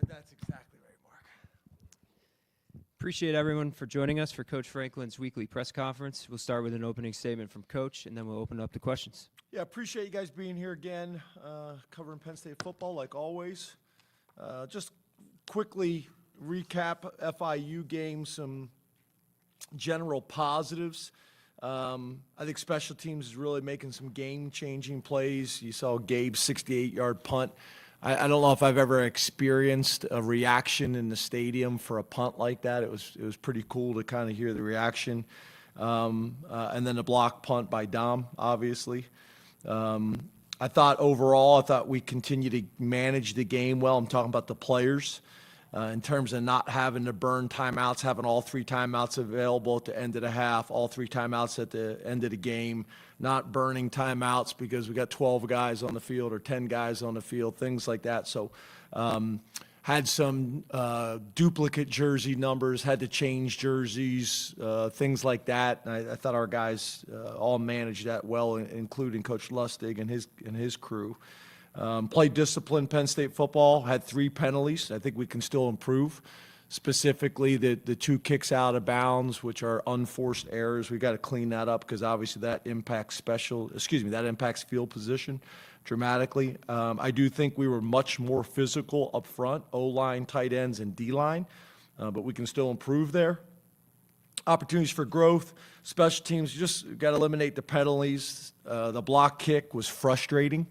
That's exactly right, Mark. Appreciate everyone for joining us for Coach Franklin's weekly press conference. We'll start with an opening statement from Coach, and then we'll open up the questions. Yeah, appreciate you guys being here again, covering Penn State football like always. Just quickly recap FIU game, some general positives. I think special teams is really making some game-changing plays. You saw Gabe's 68-yard punt. I don't know if I've ever experienced a reaction in the stadium for a punt like that. It was pretty cool to kind of hear the reaction. And then the block punt by Dom, obviously. I thought we continue to manage the game well. I'm talking about the players in terms of not having to burn timeouts, having all 3 timeouts available at the end of the half, all 3 timeouts at the end of the game, not burning timeouts because we got 12 guys on the field or 10 guys on the field, things like that. So had some duplicate jersey numbers, had to change jerseys, things like that. And I thought our guys all managed that well, including Coach Lustig and his crew. Played disciplined Penn State football, had 3 penalties. I think we can still improve. Specifically, the 2 kicks out of bounds, which are unforced errors. We got to clean that up because obviously that impacts field position dramatically. I do think we were much more physical up front, O-line, tight ends, and D-line, but we can still improve there. Opportunities for growth, special teams, just got to eliminate the penalties. The block kick was frustrating.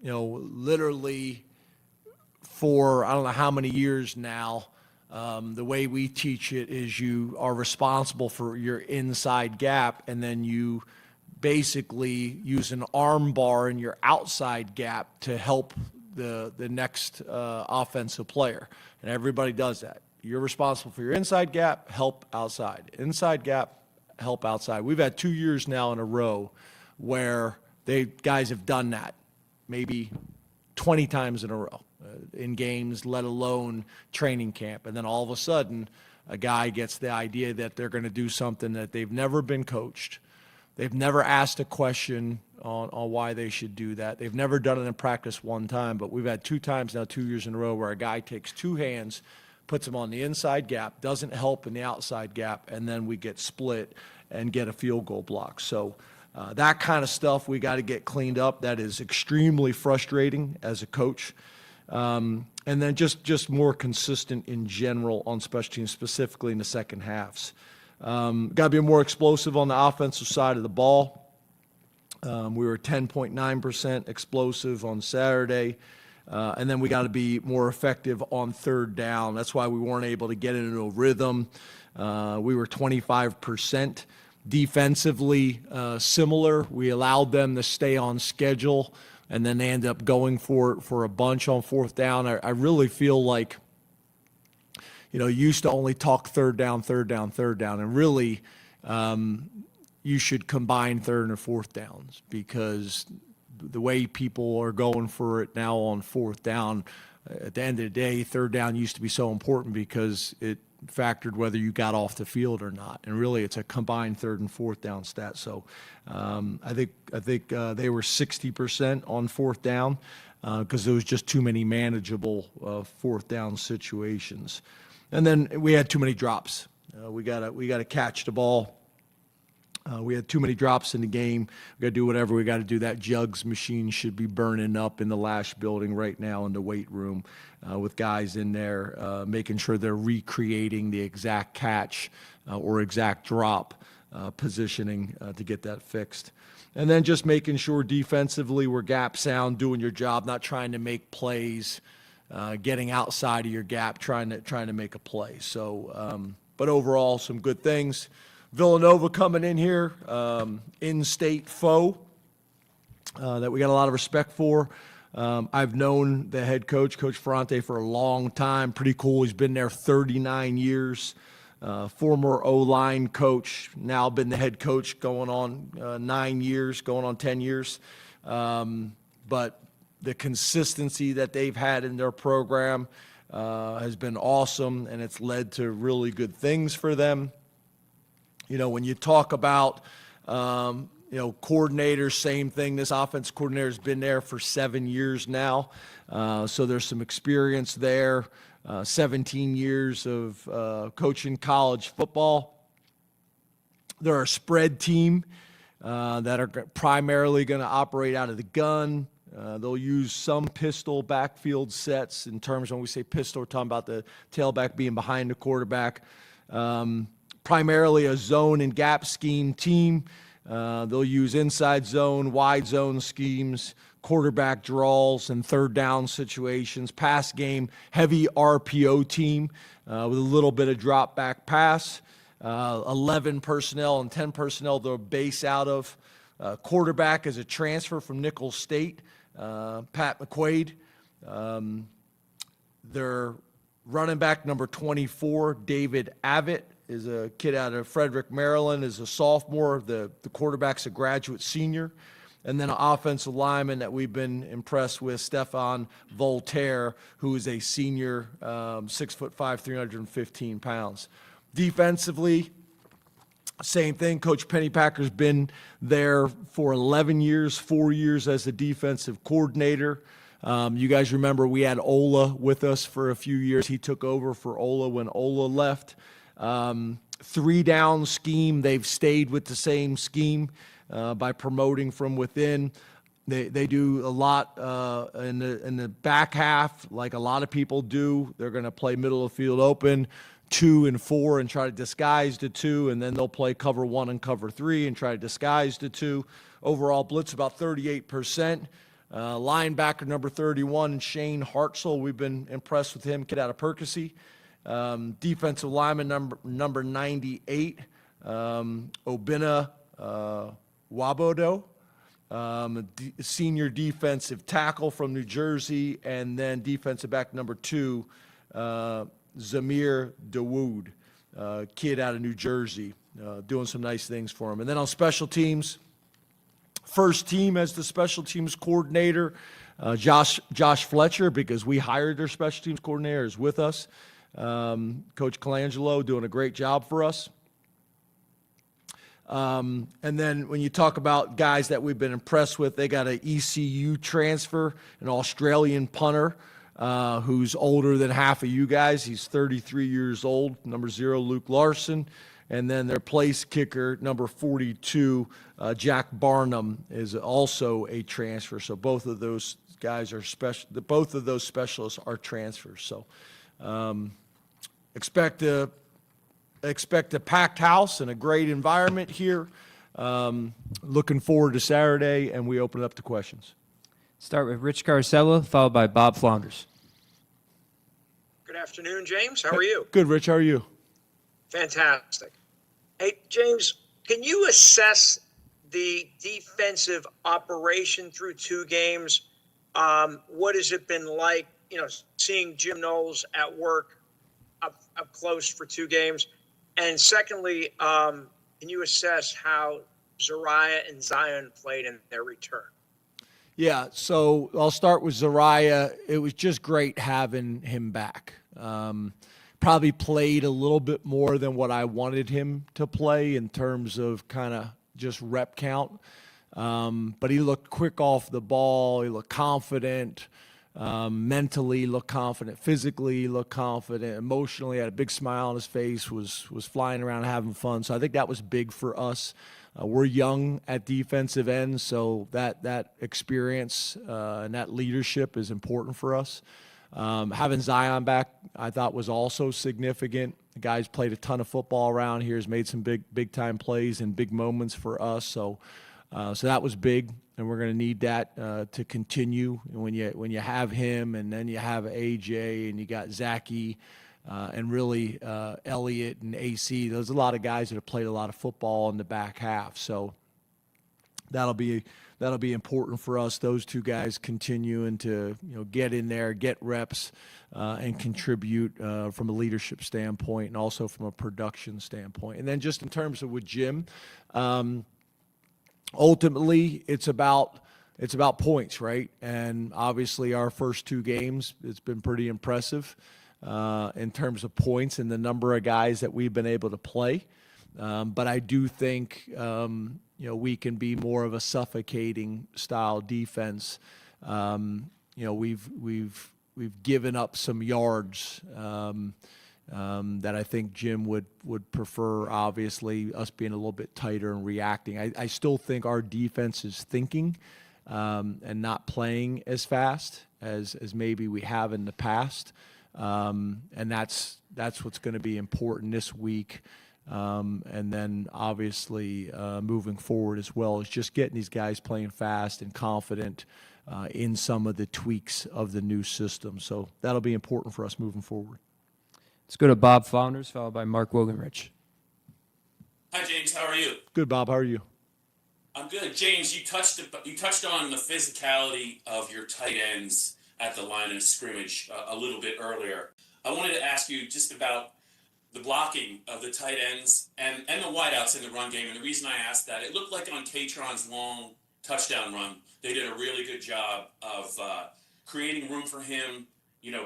Literally for I don't know how many years now, the way we teach it is you are responsible for your inside gap, and then you basically use an arm bar in your outside gap to help the next offensive player. And everybody does that. You're responsible for your inside gap, help outside. Inside gap, help outside. We've had 2 years now in a row where guys have done that maybe 20 times in a row in games, let alone training camp. And then all of a sudden, a guy gets the idea that they're going to do something that they've never been coached. They've never asked a question on why they should do that. They've never done it in practice one time, but we've had 2 times now, 2 years in a row, where a guy takes 2 hands, puts them on the inside gap, doesn't help in the outside gap, and then we get split and get a field goal block. So that kind of stuff we got to get cleaned up. That is extremely frustrating as a coach. And then just more consistent in general on special teams, specifically in the second halves. Got to be more explosive on the offensive side of the ball. We were 10.9% explosive on Saturday. And then we got to be more effective on third down. That's why we weren't able to get into a rhythm. We were 25%. Defensively, similar. We allowed them to stay on schedule, and then they end up going for a bunch on fourth down. I really feel like, you used to only talk third down, and really you should combine third and fourth downs, because the way people are going for it now on fourth down, at the end of the day, third down used to be so important because it factored whether you got off the field or not, and really it's a combined third and fourth down stat. So I think they were 60% on fourth down because there was just too many manageable fourth down situations, and then we had too many drops. We gotta catch the ball. We had too many drops in the game. We got to do whatever we got to do. That jugs machine should be burning up in the Lash building right now in the weight room with guys in there making sure they're recreating the exact catch or exact drop positioning to get that fixed. And then just making sure defensively we're gap sound, doing your job, not trying to make plays, getting outside of your gap, trying to make a play. So, but overall, some good things. Villanova coming in here, in-state foe that we got a lot of respect for. I've known the head coach, Coach Ferrante, for a long time. Pretty cool. He's been there 39 years. Former O-line coach, now been the head coach going on 9 years, going on 10 years. But the consistency that they've had in their program has been awesome, and it's led to really good things for them. When you talk about Coordinator, same thing. This offense coordinator has been there for 7 years now. So there's some experience there. 17 years of coaching college football. They're a spread team that are primarily going to operate out of the gun. They'll use some pistol backfield sets. In terms, when we say pistol, we're talking about the tailback being behind the quarterback. Primarily a zone and gap scheme team. They'll use inside zone, wide zone schemes, quarterback draws, and third down situations. Pass game, heavy RPO team with a little bit of drop back pass. 11 personnel and 10 personnel they'll base out of. Quarterback is a transfer from Nicholls State, Pat McQuaid. Their running back number 24, David Abbott, is a kid out of Frederick, Maryland, is a sophomore. The quarterback's a graduate senior. And then an offensive lineman that we've been impressed with, Stefan Voltaire, who is a senior, 6'5", 315 pounds. Defensively, same thing. Coach Pennypacker's been there for 11 years, 4 years as a defensive coordinator. You guys remember we had Ola with us for a few years. He took over for Ola when Ola left. 3-down scheme. They've stayed with the same scheme by promoting from within. They do a lot in the back half, like a lot of people do. They're going to play middle of the field open, 2 and 4, and try to disguise the 2, and then they'll play cover 1 and cover 3 and try to disguise the 2. Overall blitz about 38%. Linebacker number 31, Shane Hartzell. We've been impressed with him, kid out of Percy. Defensive lineman number 98, Obina Wabodo, senior defensive tackle from New Jersey, and then defensive back number 2, Zamir Dawood, kid out of New Jersey, doing some nice things for him. And then on special teams, first team as the special teams coordinator, Josh Fletcher, because we hired their special teams coordinator, is with us. Coach Colangelo doing a great job for us. And then when you talk about guys that we've been impressed with, they got an ECU transfer, an Australian punter who's older than half of you guys. He's 33 years old, number 0, Luke Larson. And then their place kicker, number 42, Jack Barnum, is also a transfer. So both of those guys are special. Both of those specialists are transfers. So expect a packed house and a great environment here. Looking forward to Saturday, and we open it up to questions. Start with Rich Carcella, followed by Bob Flounders. Good afternoon, James. How are you? Good, Rich. How are you? Fantastic. Hey, James, can you assess the defensive operation through 2 games? What has it been like, seeing Jim Knowles at work up close for 2 games? And secondly, can you assess how Zuriah and Zion played in their return? Yeah, so I'll start with Zuriah. It was just great having him back. Probably played a little bit more than what I wanted him to play in terms of kind of just rep count. But he looked quick off the ball. He looked confident. Mentally looked confident. Physically looked confident. Emotionally had a big smile on his face, was flying around having fun. So I think that was big for us. We're young at defensive end, so that experience and that leadership is important for us. Having Zion back, I thought, was also significant. The guy's played a ton of football around here, has made some big time plays and big moments for us. So that was big, and we're going to need that to continue. And when you have him, and then you have AJ, and you got Zachy, and really Elliott and AC. There's a lot of guys that have played a lot of football in the back half. So that'll be important for us. Those 2 guys continuing to get in there, get reps, and contribute from a leadership standpoint and also from a production standpoint. And then just in terms of with Jim, ultimately it's about points, right? And obviously our first 2 games, it's been pretty impressive in terms of points and the number of guys that we've been able to play. But I do think, we can be more of a suffocating style defense. We've given up some yards that I think Jim would prefer, obviously, us being a little bit tighter and reacting. I still think our defense is thinking and not playing as fast as maybe we have in the past. And that's what's going to be important this week. And then obviously moving forward as well is just getting these guys playing fast and confident in some of the tweaks of the new system. So that'll be important for us moving forward. Let's go to Bob Founders, followed by Mark Wogenrich. Hi, James. How are you? Good, Bob. How are you? I'm good. James, you touched on the physicality of your tight ends at the line of scrimmage a little bit earlier. I wanted to ask you just about the blocking of the tight ends and the wideouts in the run game. And the reason I asked that, it looked like on Katron's long touchdown run, they did a really good job of creating room for him,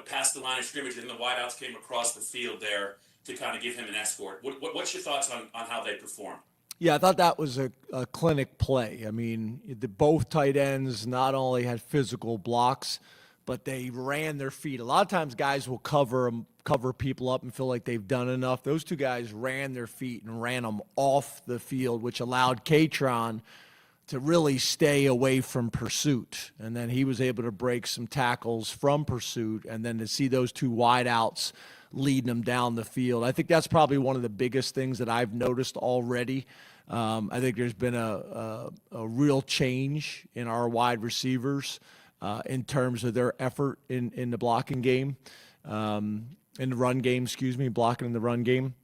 past the line of scrimmage, and the wideouts came across the field there to kind of give him an escort. What's your thoughts on how they perform? Yeah, I thought that was a clinic play. I mean, both tight ends not only had physical blocks, but they ran their feet. A lot of times guys will cover people up and feel like they've done enough. Those two guys ran their feet and ran them off the field, which allowed Katron to really stay away from pursuit. And then he was able to break some tackles from pursuit, and then to see those two wideouts leading them down the field. I think that's probably one of the biggest things that I've noticed already. I think there's been a real change in our wide receivers in terms of their effort in the blocking game, in the run game, blocking in the run game.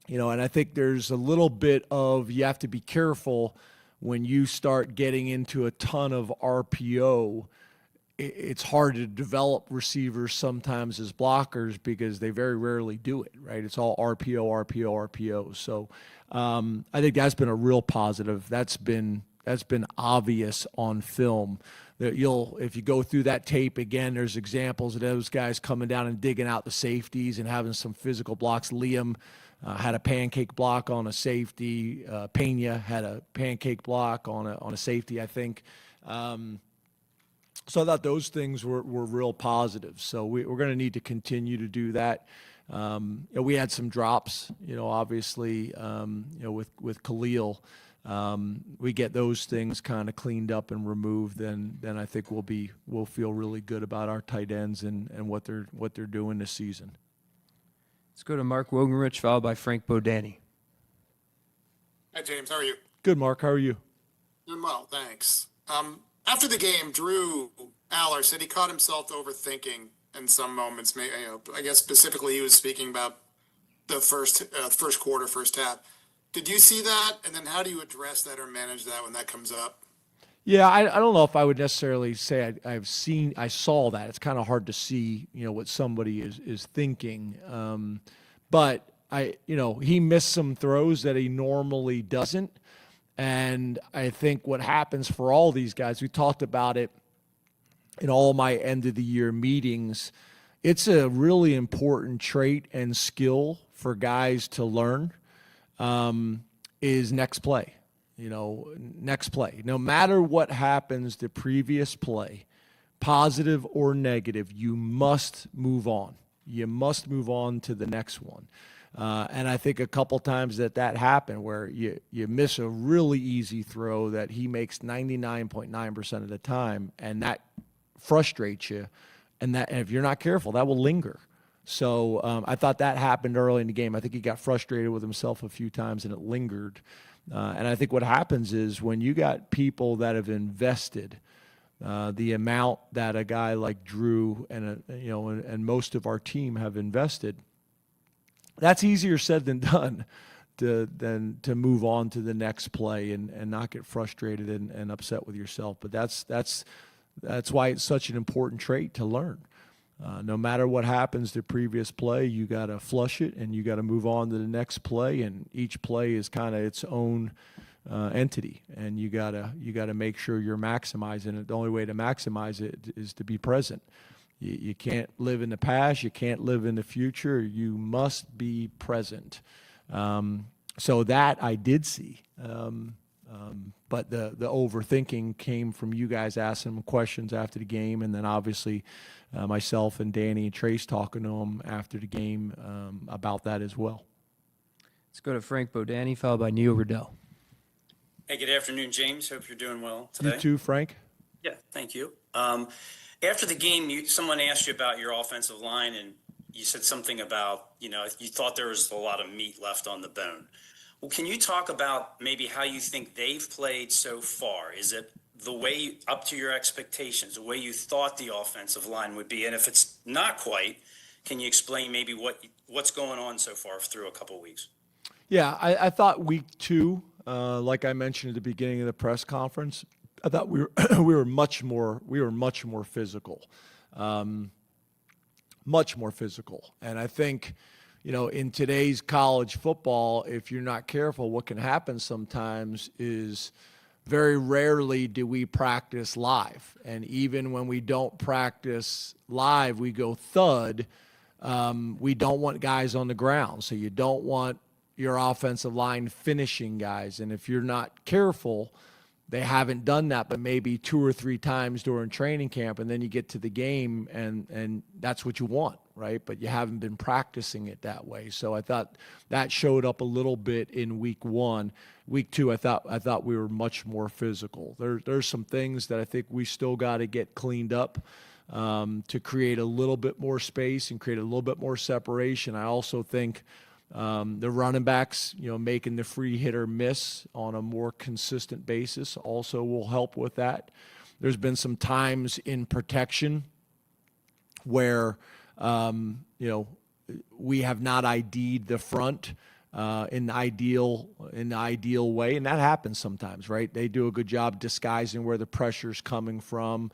And I think there's a little bit of, you have to be careful when you start getting into a ton of RPO. It's hard to develop receivers sometimes as blockers because they very rarely do it, right? It's all RPO. So I think that's been a real positive. That's been obvious on film. That if you go through that tape again, there's examples of those guys coming down and digging out the safeties and having some physical blocks. Liam had a pancake block on a safety. Pena had a pancake block on a safety, I think. So I thought those things were real positive. So we're going to need to continue to do that. We had some drops, obviously, with Khalil. We get those things kind of cleaned up and removed, then I think we'll feel really good about our tight ends and what they're doing this season. Let's go to Mark Wogenrich, followed by Frank Bodani. Hi, James. How are you? Good, Mark. How are you? Doing well, thanks. After the game, Allar said he caught himself overthinking in some moments. I guess specifically he was speaking about the first quarter, first half. Did you see that? And then how do you address that or manage that when that comes up? Yeah, I don't know if I would necessarily say I saw that. It's kind of hard to see, what somebody is thinking. But he missed some throws that he normally doesn't. And I think what happens for all these guys, we talked about it in all my end of the year meetings, it's a really important trait and skill for guys to learn, is next play. Next play. No matter what happens the previous play, positive or negative, you must move on. You must move on to the next one. And I think a couple times that happened where you miss a really easy throw that he makes 99.9% of the time, and that frustrates you. And if you're not careful, that will linger. So I thought that happened early in the game. I think he got frustrated with himself a few times, and it lingered. And I think what happens is when you got people that have invested the amount that a guy like Drew and most of our team have invested, that's easier said than done than to move on to the next play and not get frustrated and upset with yourself. But that's why it's such an important trait to learn. No matter what happens the previous play, you got to flush it and you got to move on to the next play. And each play is kind of its own entity, and you gotta make sure you're maximizing it. The only way to maximize it is to be present. You can't live in the past. You can't live in the future. You must be present. So that I did see. But the overthinking came from you guys asking them questions after the game, and then obviously myself and Danny and Trace talking to them after the game about that as well. Let's go to Frank Bodani, followed by Neil Riddell. Hey, good afternoon, James. Hope you're doing well today. You too, Frank? Yeah, thank you. After the game, someone asked you about your offensive line, and you said something about, you thought there was a lot of meat left on the bone. Well, can you talk about maybe how you think they've played so far? Is it the way up to your expectations, the way you thought the offensive line would be? And if it's not quite, can you explain maybe what's going on so far through a couple of weeks? Yeah, I thought week 2, like I mentioned at the beginning of the press conference, I thought we were much more physical, much more physical. And I think, in today's college football, if you're not careful, what can happen sometimes is very rarely do we practice live. And even when we don't practice live, we go thud. We don't want guys on the ground. So you don't want your offensive line finishing guys. And if you're not careful, they haven't done that, but maybe 2 or 3 times during training camp, and then you get to the game, and that's what you want, right? But you haven't been practicing it that way. So I thought that showed up a little bit in week 1. Week 2, I thought we were much more physical. There's some things that I think we still got to get cleaned up to create a little bit more space and create a little bit more separation. I also think the running backs, making the free hitter miss on a more consistent basis also will help with that. There's been some times in protection where, we have not ID'd the front in the ideal way, and that happens sometimes, right? They do a good job disguising where the pressure's coming from.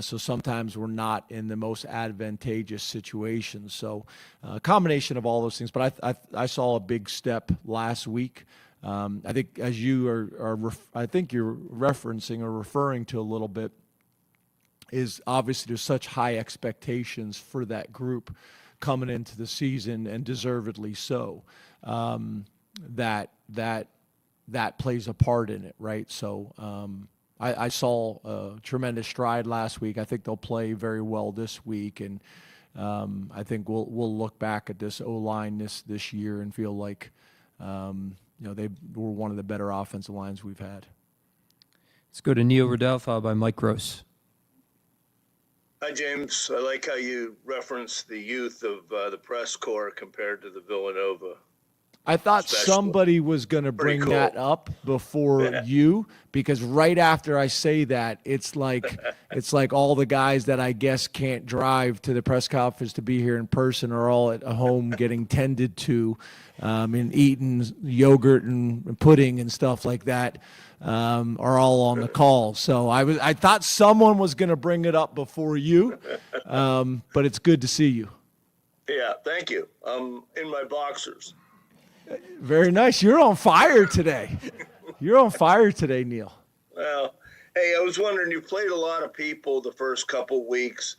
So sometimes we're not in the most advantageous situations. So a combination of all those things. But I saw a big step last week. I think as you I think you're referencing or referring to a little bit, is obviously there's such high expectations for that group coming into the season, and deservedly so. That plays a part in it, right? So I saw a tremendous stride last week. I think they'll play very well this week, and I think we'll look back at this O-line this year and feel like they were one of the better offensive lines we've had. Let's go to Neil Riddell, followed by Mike Gross. Hi, James. I like how you referenced the youth of the press corps compared to the Villanova. I thought Special. Somebody was going to bring cool. that up before you, because right after I say that, it's like all the guys that I guess can't drive to the press conference to be here in person are all at home getting tended to and eating yogurt and pudding and stuff like that are all on the call. So I thought someone was going to bring it up before you, but it's good to see you. Yeah, thank you. In my boxers. Very nice. You're on fire today. You're on fire today, Neil. Well, hey, I was wondering, you played a lot of people the first couple weeks.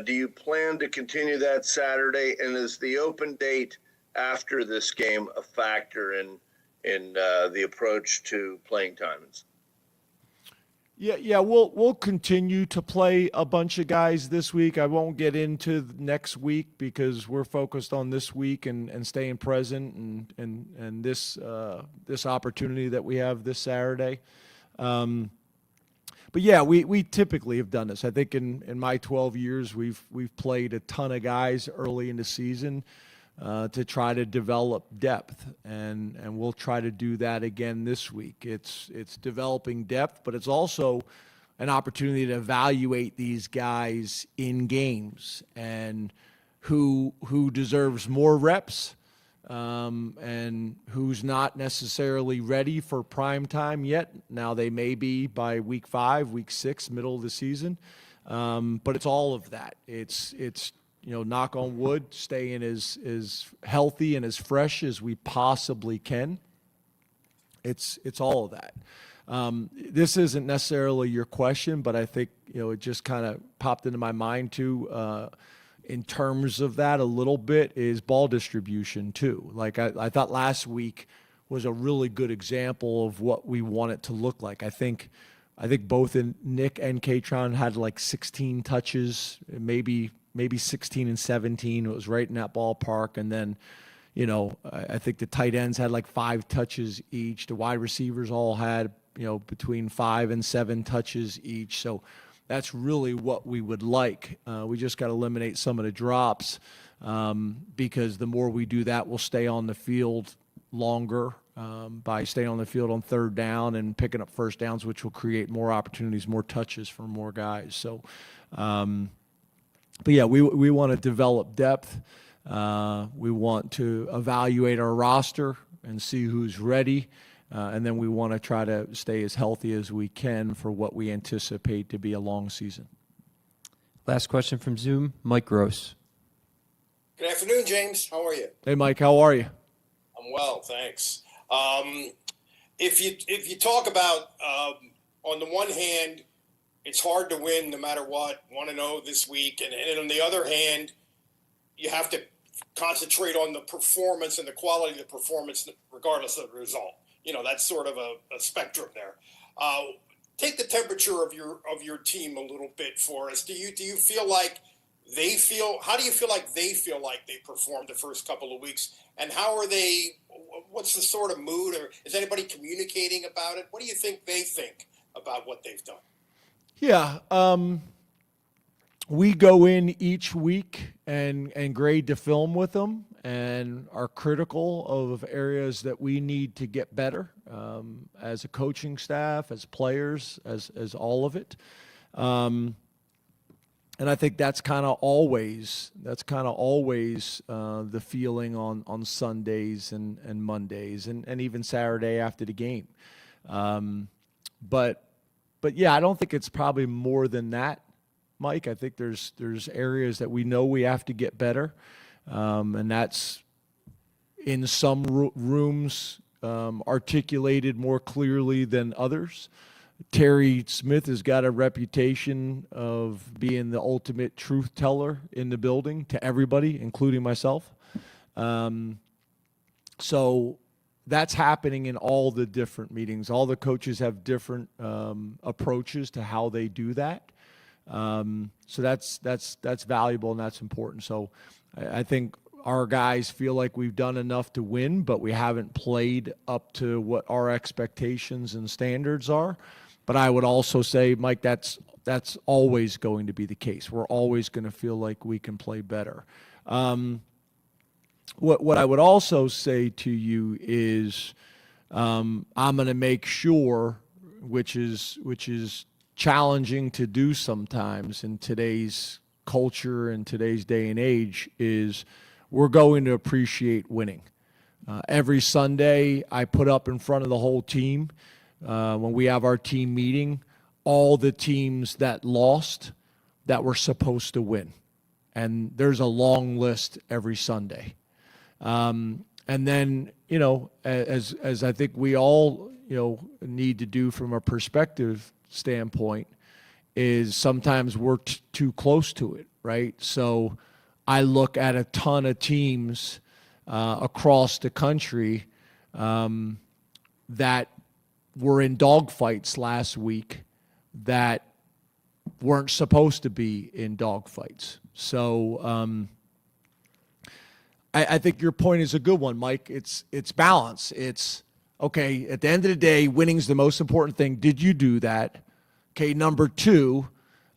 Do you plan to continue that Saturday? And is the open date after this game a factor in the approach to playing times? Yeah, we'll continue to play a bunch of guys this week. I won't get into next week because we're focused on this week and staying present and this opportunity that we have this Saturday. But yeah, we typically have done this. I think in my 12 years we've played a ton of guys early in the season to try to develop depth, and we'll try to do that again this week. It's developing depth, but it's also an opportunity to evaluate these guys in games and who deserves more reps and who's not necessarily ready for prime time yet. Now they may be by week 5, week 6, middle of the season, but it's all of that. It's knock on wood, staying as healthy and as fresh as we possibly can. It's all of that. This isn't necessarily your question, but I think it just kind of popped into my mind too. In terms of that, a little bit is ball distribution too. Like I thought last week was a really good example of what we want it to look like. I think both Nick and Katron had like 16 touches, maybe 16 and 17. It was right in that ballpark. And then, you know, I think the tight ends had like 5 touches each. The wide receivers all had, you know, between 5 and 7 touches each. So that's really what we would like. We just got to eliminate some of the drops, because the more we do that, we'll stay on the field longer by staying on the field on third down and picking up first downs, which will create more opportunities, more touches for more guys. So, but yeah, we want to develop depth. We want to evaluate our roster and see who's ready. And then we want to try to stay as healthy as we can for what we anticipate to be a long season. Last question from Zoom, Mike Gross. Good afternoon, James. How are you? Hey, Mike, how are you? I'm well, thanks. If you talk about, on the one hand, it's hard to win no matter what, 1-0 this week, and on the other hand, you have to concentrate on the performance and the quality of the performance regardless of the result. You know, that's sort of a spectrum there. Take the temperature of your team a little bit for us. Do you feel like how do you feel like they performed the first couple of weeks, and how are they? What's the sort of mood, or is anybody communicating about it? What do you think they think about what they've done? Yeah, we go in each week and grade the film with them and are critical of areas that we need to get better, as a coaching staff, as players, as all of it. And I think that's kind of always the feeling on Sundays and Mondays and even Saturday after the game. But yeah, I don't think it's probably more than that, Mike. I think there's areas that we know we have to get better, and that's in some rooms articulated more clearly than others. Terry Smith has got a reputation of being the ultimate truth teller in the building to everybody, including myself. So that's happening in all the different meetings. All the coaches have different approaches to how they do that. So that's valuable and that's important. So I think our guys feel like we've done enough to win, but we haven't played up to what our expectations and standards are. But I would also say, Mike, that's always going to be the case. We're always going to feel like we can play better. What I would also say to you is I'm going to make sure, which is challenging to do sometimes in today's culture and today's day and age, is we're going to appreciate winning. Every Sunday I put up in front of the whole team, when we have our team meeting, all the teams that lost that were supposed to win. And there's a long list every Sunday. And then, you know, as I think we all, you know, need to do from a perspective standpoint, is sometimes we're too close to it, right? So I look at a ton of teams across the country that were in dogfights last week that weren't supposed to be in dogfights. So I think your point is a good one, Mike. It's balance. It's, okay, at the end of the day, winning's the most important thing. Did you do that? Okay, number two,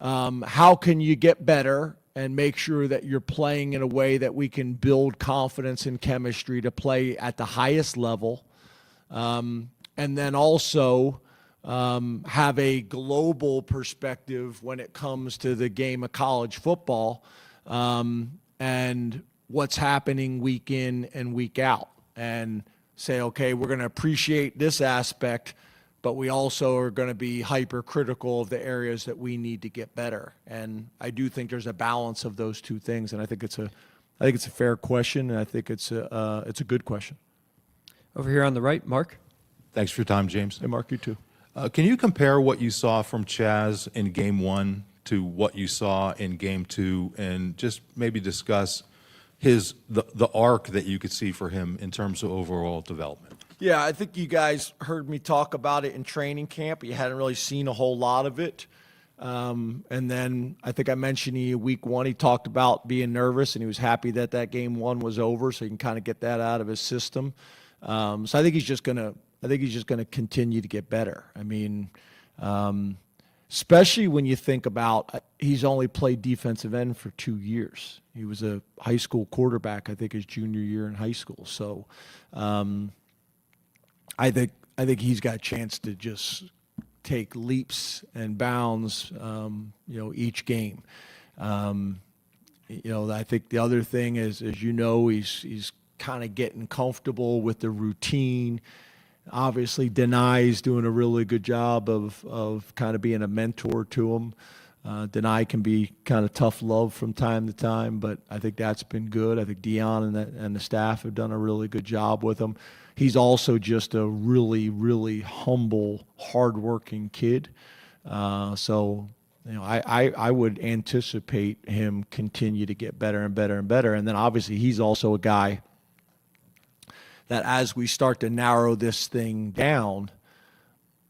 how can you get better and make sure that you're playing in a way that we can build confidence and chemistry to play at the highest level? And then also have a global perspective when it comes to the game of college football, and what's happening week in and week out, and say, okay, we're going to appreciate this aspect, but we also are going to be hypercritical of the areas that we need to get better. And I do think there's a balance of those two things, and I think it's a fair question, and I think it's a good question. Over here on the right, Mark. Thanks for your time, James. Hey, Mark, you too. Can you compare what you saw from Chaz in Game 1 to what you saw in Game 2, and just maybe discuss the arc that you could see for him in terms of overall development? Yeah, I think you guys heard me talk about it in training camp. You hadn't really seen a whole lot of it. And then I think I mentioned week one, he talked about being nervous, and he was happy that game one was over, so he can kind of get that out of his system. So I think he's just gonna continue to get better. I mean, especially when you think about he's only played defensive end for 2 years. He was a high school quarterback, I think, his junior year in high school. So I think he's got a chance to just take leaps and bounds, each game. I think the other thing is, as you know, he's kind of getting comfortable with the routine. Obviously, Denai's doing a really good job of kind of being a mentor to him. Denai can be kind of tough love from time to time, but I think that's been good. I think Dion and the staff have done a really good job with him. He's also just a really, really humble, hardworking kid. So I would anticipate him continue to get better and better and better. And then obviously he's also a guy that as we start to narrow this thing down,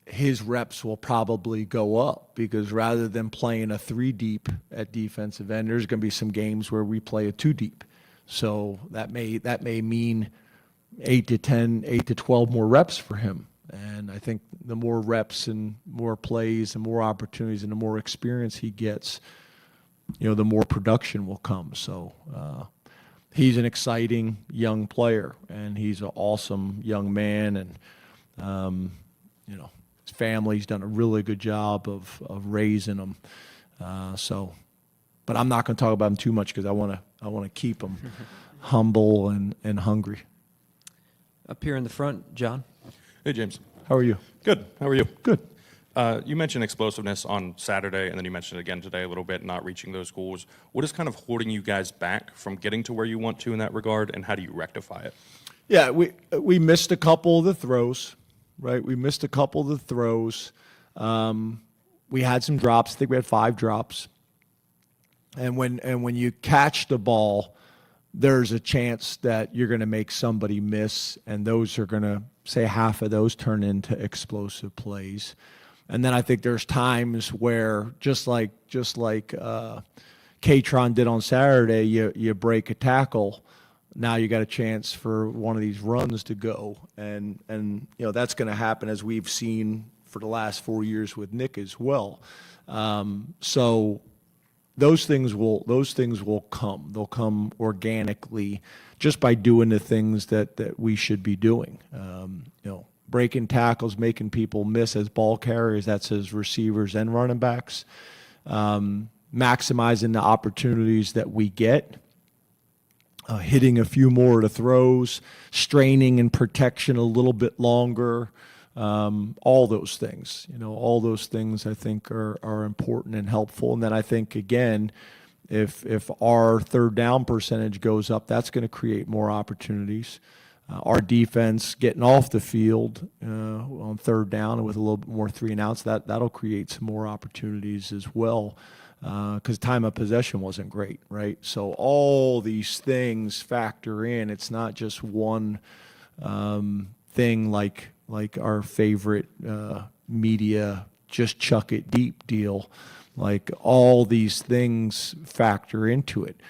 his reps will probably go up, because rather than playing a 3 deep at defensive end, there's going to be some games where we play a 2 deep. So that may mean 8 to 10, 8 to 12 more reps for him. And I think the more reps and more plays and more opportunities and the more experience he gets, the more production will come. So he's an exciting young player, and he's an awesome young man. And, his family's done a really good job of raising him. But I'm not going to talk about him too much, because I want to keep him humble and hungry. Up here in the front, John. Hey, James. How are you? Good. How are you? Good. You mentioned explosiveness on Saturday, and then you mentioned it again today a little bit, not reaching those goals. What is kind of holding you guys back from getting to where you want to in that regard, and how do you rectify it? Yeah, we missed a couple of the throws, right? We missed a couple of the throws. We had some drops. I think we had 5 drops. And when you catch the ball, there's a chance that you're going to make somebody miss, and those are going to, say, half of those turn into explosive plays. And then I think there's times where, just like Katron did on Saturday, you break a tackle. Now you got a chance for one of these runs to go, and that's going to happen, as we've seen for the last 4 years with Nick as well. So those things will come. They'll come organically, just by doing the things that we should be doing. Breaking tackles, making people miss as ball carriers, that's as receivers and running backs. Maximizing the opportunities that we get. Hitting a few more of the throws, straining and protection a little bit longer. All those things, I think are important and helpful. And then I think, again, if our third down percentage goes up, that's going to create more opportunities. Our defense getting off the field on third down and with a little bit more 3 and outs, that'll create some more opportunities as well, because time of possession wasn't great, right? So all these things factor in. It's not just one thing like our favorite media just chuck it deep deal. Like, all these things factor into it.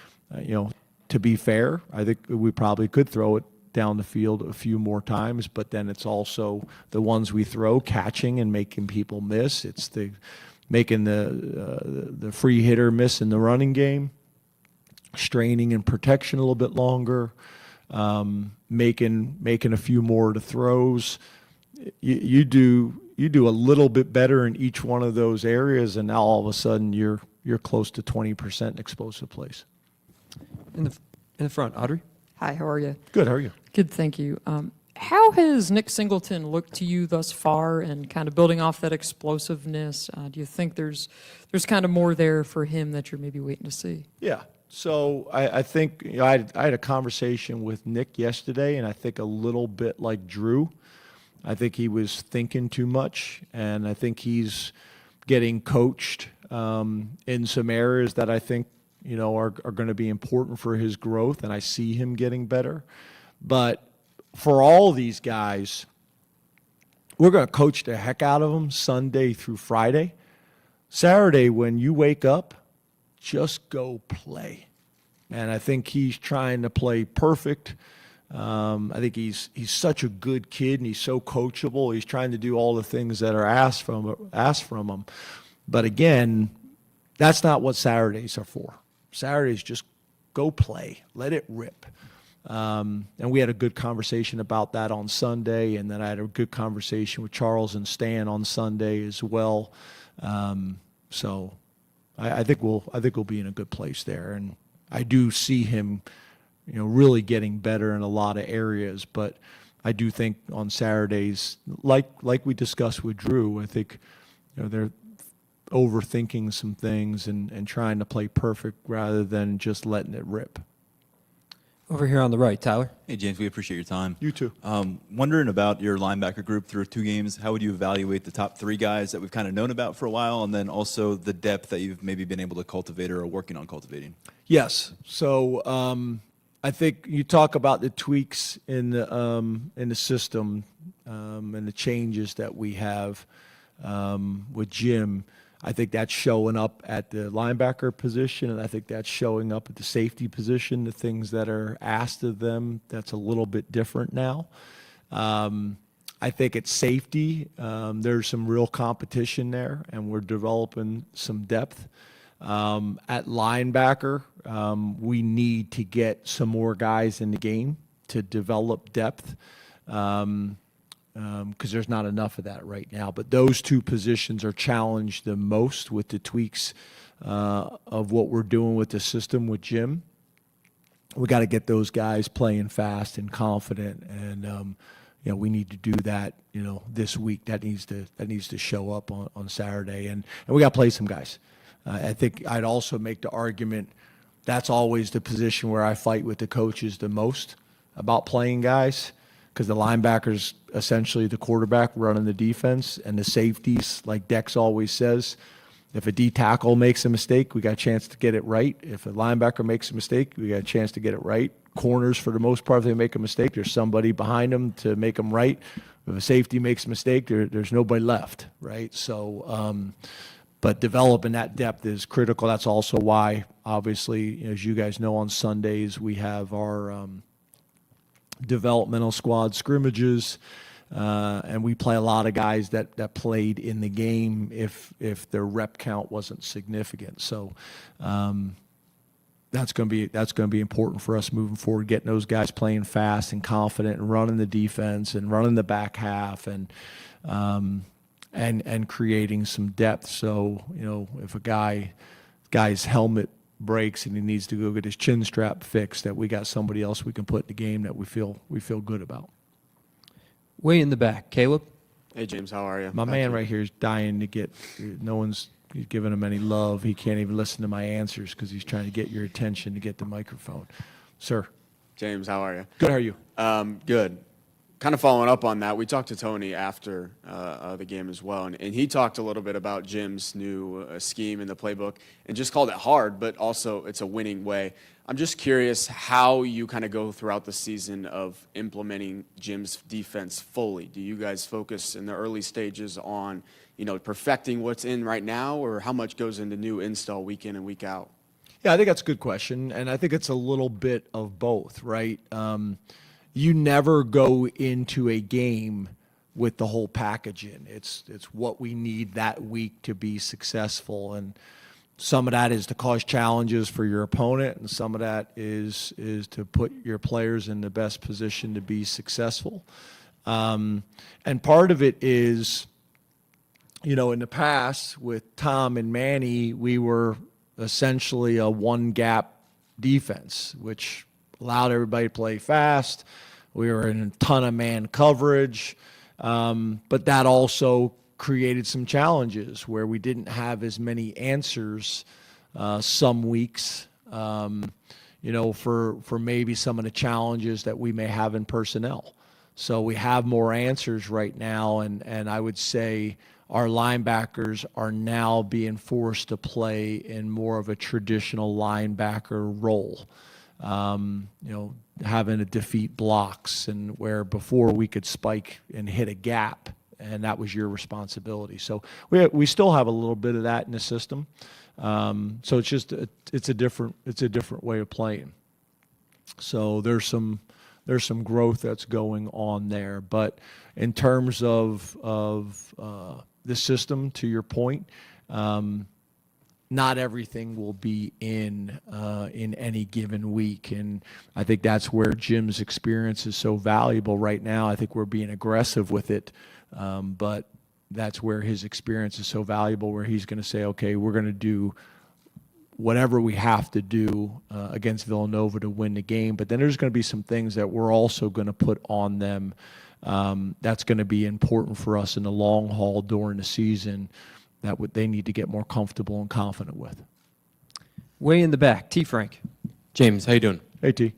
To be fair, I think we probably could throw it down the field a few more times, but then it's also the ones we throw catching and making people miss. It's making the free hitter miss in the running game, straining and protection a little bit longer, making a few more of the throws. You do a little bit better in each one of those areas, and now all of a sudden you're close to 20% explosive plays. In the front, Audrey. Hi, how are you? Good. How are you? Good, thank you. How has Nick Singleton looked to you thus far, and kind of building off that explosiveness? Do you think there's kind of more there for him that you're maybe waiting to see? Yeah. So I think I had a conversation with Nick yesterday, and I think a little bit like Drew. I think he was thinking too much, and I think he's getting coached in some areas that I think are going to be important for his growth, and I see him getting better. But for all these guys, we're going to coach the heck out of them Sunday through Friday. Saturday, when you wake up, just go play. And I think he's trying to play perfect. I think he's such a good kid, and he's so coachable. He's trying to do all the things that are asked from him. But again, that's not what Saturdays are for. Saturdays, just go play. Let it rip. And we had a good conversation about that on Sunday, and then I had a good conversation with Charles and Stan on Sunday as well. So I think we'll be in a good place there, and I do see him, really getting better in a lot of areas. But I do think on Saturdays, like we discussed with Drew, I think they're overthinking some things and trying to play perfect rather than just letting it rip. Over here on the right, Tyler. Hey, James, we appreciate your time. You too. Wondering about your linebacker group through 2 games. How would you evaluate the top 3 guys that we've kind of known about for a while, and then also the depth that you've maybe been able to cultivate or are working on cultivating? Yes. So I think you talk about the tweaks in the system and the changes that we have with Jim. I think that's showing up at the linebacker position, and I think that's showing up at the safety position, the things that are asked of them. That's a little bit different now. I think at safety, there's some real competition there, and we're developing some depth. At linebacker, we need to get some more guys in the game to develop depth. Because there's not enough of that right now. But those 2 positions are challenged the most with the tweaks of what we're doing with the system with Jim. We got to get those guys playing fast and confident, and we need to do that. This week that needs to show up on Saturday, and we got to play some guys. I think I'd also make the argument that's always the position where I fight with the coaches the most about playing guys. Because the linebacker's essentially the quarterback running the defense, and the safeties, like Dex always says, if a D tackle makes a mistake, we got a chance to get it right. If a linebacker makes a mistake, we got a chance to get it right. Corners, for the most part, if they make a mistake, there's somebody behind them to make them right. If a safety makes a mistake, there's nobody left, right? So, but developing that depth is critical. That's also why, obviously, as you guys know, on Sundays we have our developmental squad scrimmages, and we play a lot of guys that played in the game if their rep count wasn't significant. So that's going to be important for us moving forward, getting those guys playing fast and confident and running the defense and running the back half and creating some depth. So if a guy's helmet breaks and he needs to go get his chin strap fixed, that we got somebody else we can put in the game that we feel good about. Way in the back, Caleb. Hey, James, how are you? My man right here is dying to get. No one's giving him any love. He can't even listen to my answers because he's trying to get your attention to get the microphone. Sir. James, how are you? Good. How are you? Good. Kind of following up on that, we talked to Tony after the game as well, and he talked a little bit about Jim's new scheme in the playbook and just called it hard, but also it's a winning way. I'm just curious how you kind of go throughout the season of implementing Jim's defense fully. Do you guys focus in the early stages on, perfecting what's in right now, or how much goes into new install week in and week out? Yeah, I think that's a good question, and I think it's a little bit of both, right? You never go into a game with the whole package in. It's what we need that week to be successful, and some of that is to cause challenges for your opponent, and some of that is to put your players in the best position to be successful. And part of it is, in the past with Tom and Manny, we were essentially a one-gap defense, which allowed everybody to play fast. We were in a ton of man coverage, but that also created some challenges where we didn't have as many answers some weeks, for maybe some of the challenges that we may have in personnel. So we have more answers right now, and I would say our linebackers are now being forced to play in more of a traditional linebacker role. Having to defeat blocks, and where before we could spike and hit a gap and that was your responsibility. So we still have a little bit of that in the system. So it's just it's a different way of playing. So there's some growth that's going on there. But in terms of the system, to your point, not everything will be in any given week, and I think that's where Jim's experience is so valuable right now. I think we're being aggressive with it, but that's where his experience is so valuable, where he's going to say, okay, we're going to do whatever we have to do against Villanova to win the game, but then there's going to be some things that we're also going to put on them that's going to be important for us in the long haul during the season, that they need to get more comfortable and confident with. Way in the back, T. Frank. James, how you doing? Hey, T.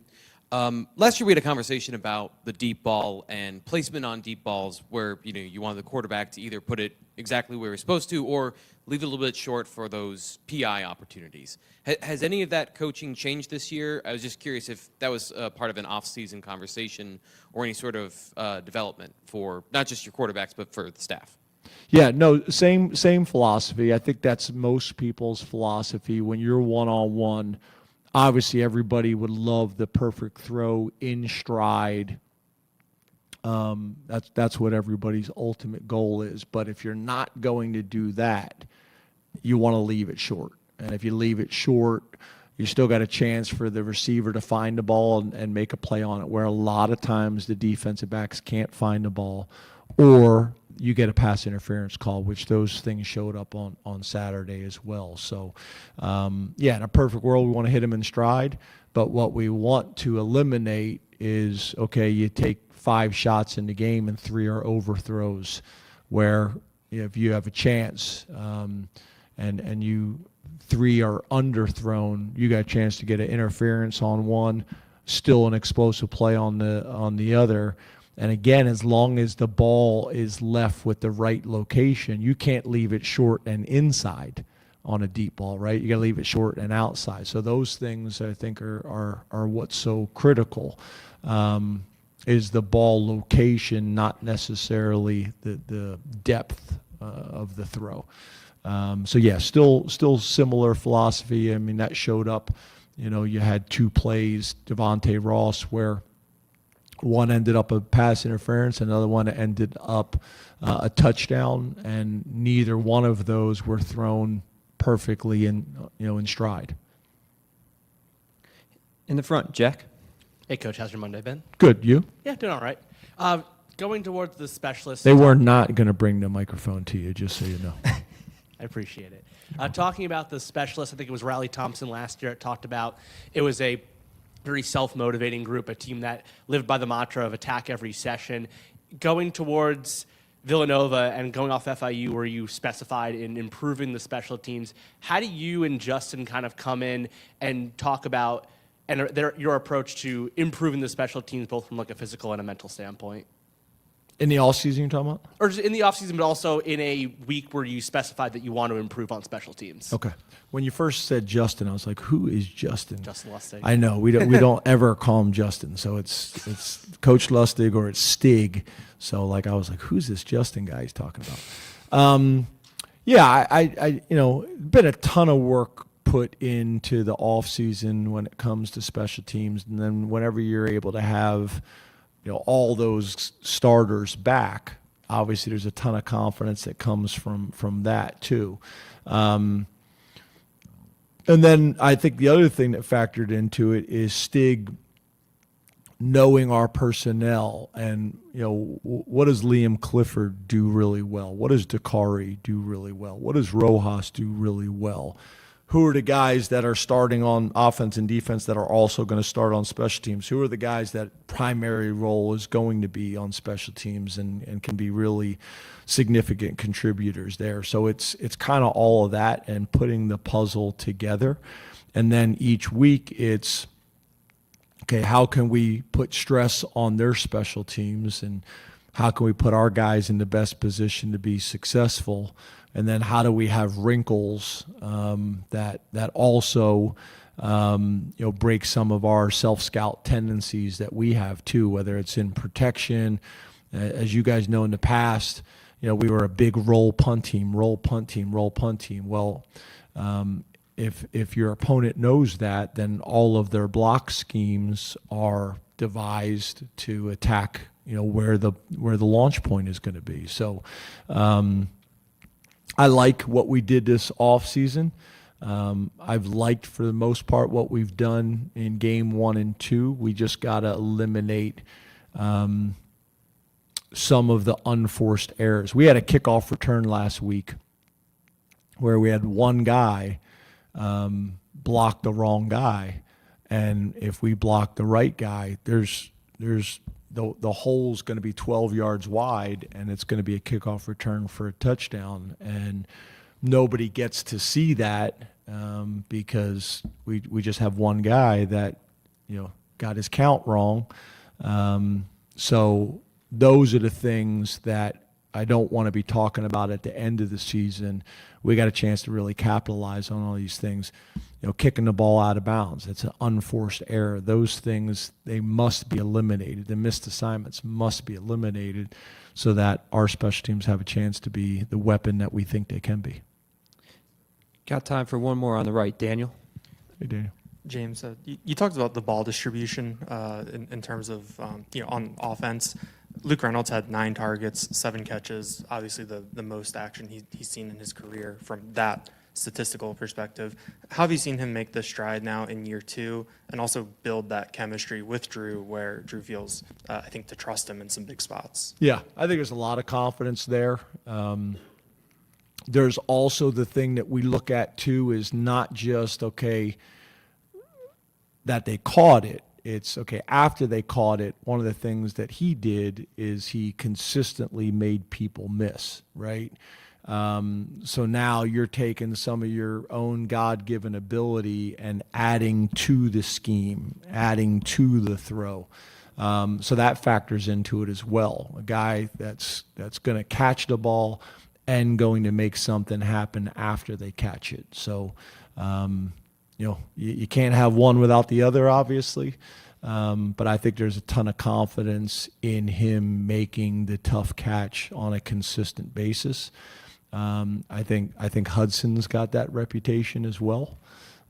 Last year we had a conversation about the deep ball and placement on deep balls, where you wanted the quarterback to either put it exactly where he's supposed to or leave it a little bit short for those PI opportunities. Has any of that coaching changed this year? I was just curious if that was part of an off-season conversation or any sort of development for not just your quarterbacks but for the staff. Yeah, no, same philosophy. I think that's most people's philosophy. When you're one-on-one, obviously everybody would love the perfect throw in stride. That's what everybody's ultimate goal is. But if you're not going to do that, you want to leave it short. And if you leave it short, you still got a chance for the receiver to find the ball and make a play on it, where a lot of times the defensive backs can't find the ball, or you get a pass interference call, which those things showed up on Saturday as well. So, in a perfect world, we want to hit them in stride. But what we want to eliminate is, okay, you take 5 shots in the game and 3 are overthrows, where if you have a chance and you 3 are underthrown, you got a chance to get an interference on one, still an explosive play on the other. And again, as long as the ball is left with the right location, you can't leave it short and inside on a deep ball, right? You got to leave it short and outside. So those things, I think, are what's so critical, is the ball location, not necessarily the depth of the throw. Still similar philosophy. I mean, that showed up. You had 2 plays, Devontae Ross, where one ended up a pass interference, another one ended up a touchdown, and neither one of those were thrown perfectly in stride. In the front, Jack. Hey, Coach, how's your Monday been? Good, you? Yeah, doing all right. Going towards the specialists. They were not going to bring the microphone to you, just so you know. I appreciate it. Talking about the specialists, I think it was Riley Thompson last year. It talked about it was a very self-motivating group, a team that lived by the mantra of attack every session. Going towards Villanova and going off FIU, where you specified in improving the special teams, how do you and Justin kind of come in and talk about your approach to improving the special teams, both from like a physical and a mental standpoint? In the offseason you're talking about? Or just in the offseason, but also in a week where you specified that you want to improve on special teams. Okay. When you first said Justin, I was like, who is Justin? Justin Lustig. I know. We don't ever call him Justin. So it's Coach Lustig or it's Stig. So I was like, who's this Justin guy he's talking about? I been a ton of work put into the offseason when it comes to special teams. And then whenever you're able to have all those starters back, obviously there's a ton of confidence that comes from that too. And then I think the other thing that factored into it is Stig knowing our personnel and, what does Liam Clifford do really well? What does Dakari do really well? What does Rojas do really well? Who are the guys that are starting on offense and defense that are also going to start on special teams? Who are the guys that primary role is going to be on special teams and can be really significant contributors there? So it's kind of all of that and putting the puzzle together. And then each week it's, okay, how can we put stress on their special teams and how can we put our guys in the best position to be successful? And then how do we have wrinkles that also break some of our self-scout tendencies that we have too, whether it's in protection. As you guys know in the past, we were a big roll punt team, roll punt team, roll punt team. Well, if your opponent knows that, then all of their block schemes are devised to attack, where the launch point is going to be. So I like what we did this offseason. I've liked, for the most part, what we've done in game 1 and 2. We just got to eliminate some of the unforced errors. We had a kickoff return last week where we had one guy block the wrong guy, and if we block the right guy, there's the hole's going to be 12 yards wide, and it's going to be a kickoff return for a touchdown, and nobody gets to see that because we just have one guy that got his count wrong. So those are the things that I don't want to be talking about at the end of the season. We got a chance to really capitalize on all these things. Kicking the ball out of bounds, it's an unforced error. Those things, they must be eliminated. The missed assignments must be eliminated so that our special teams have a chance to be the weapon that we think they can be. Got time for one more on the right. Daniel? Hey, Daniel. James, you talked about the ball distribution in terms of, on offense. Luke Reynolds had 9 targets, 7 catches, obviously the most action he's seen in his career from that statistical perspective. How have you seen him make this stride now in year 2 and also build that chemistry with Drew where Drew feels, I think, to trust him in some big spots? Yeah, I think there's a lot of confidence there. There's also the thing that we look at, too, is not just, that they caught it. It's, after they caught it, one of the things that he did is he consistently made people miss, right? So now you're taking some of your own God-given ability and adding to the scheme, adding to the throw. So that factors into it as well. A guy that's going to catch the ball and going to make something happen after they catch it. So, you can't have one without the other, obviously. But I think there's a ton of confidence in him making the tough catch on a consistent basis. I think Hudson's got that reputation as well.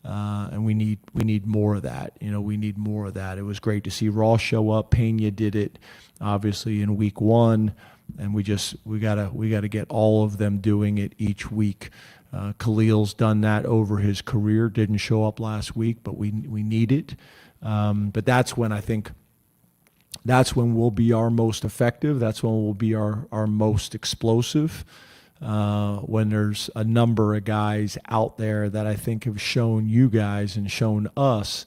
And we need more of that. We need more of that. It was great to see Ross show up. Pena did it, obviously, in week 1. And we gotta get all of them doing it each week. Khalil's done that over his career. Didn't show up last week, but we need it. But that's when we'll be our most effective. That's when we'll be our most explosive. When there's a number of guys out there that I think have shown you guys and shown us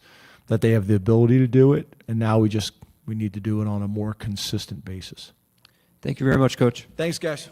that they have the ability to do it, and now we need to do it on a more consistent basis. Thank you very much, Coach. Thanks, guys.